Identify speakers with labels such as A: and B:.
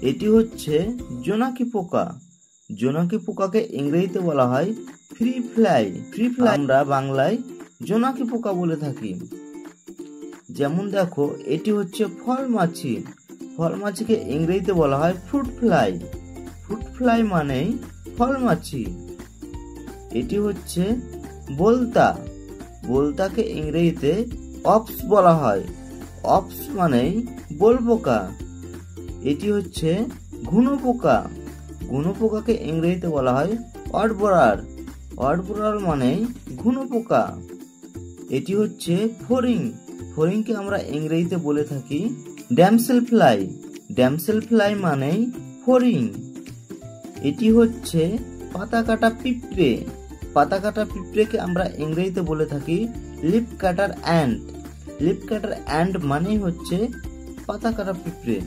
A: এটি হচ্ছে জোনাকি পোকা। জোনাকি পোকাকে ইংরেজিতে বলা হয় ফ্রি ফ্লাই। আমরা বাংলায় জোনাকি পোকা বলে থাকি। যেমন দেখো, এটি হচ্ছে ফল মাছি। ফল মাছিকে ইংরেজিতে বলা হয় ফ্রুট ফ্লাই। ফ্রুট ফ্লাই মানেই ফল মাছি। এটি হচ্ছে বোলতা। বোলতাকে ইংরেজিতে অপস বলা হয়। অপস মানেই বোল পোকা। এটি হচ্ছে ঘুনো পোকা। ঘুনো পোকাকে ইংরেজিতে বলা হয় অডবোরার। অডবোরার মানেই ঘুনো পোকা। এটি হচ্ছে ফড়িং। ফড়িংকে আমরা ইংরেজিতে বলে থাকি ড্যামসেল ফ্লাই। ড্যামসেল ফ্লাই মানেই ফড়িং। এটি হচ্ছে পাতা কাটা পিঁপড়ে। পাতা কাটা পিঁপড়েকে আমরা ইংরেজিতে বলে থাকি লিফ কাটার অ্যান্ট। লিফ কাটার অ্যান্ট মানেই হচ্ছে পাতা কাটা পিঁপড়ে।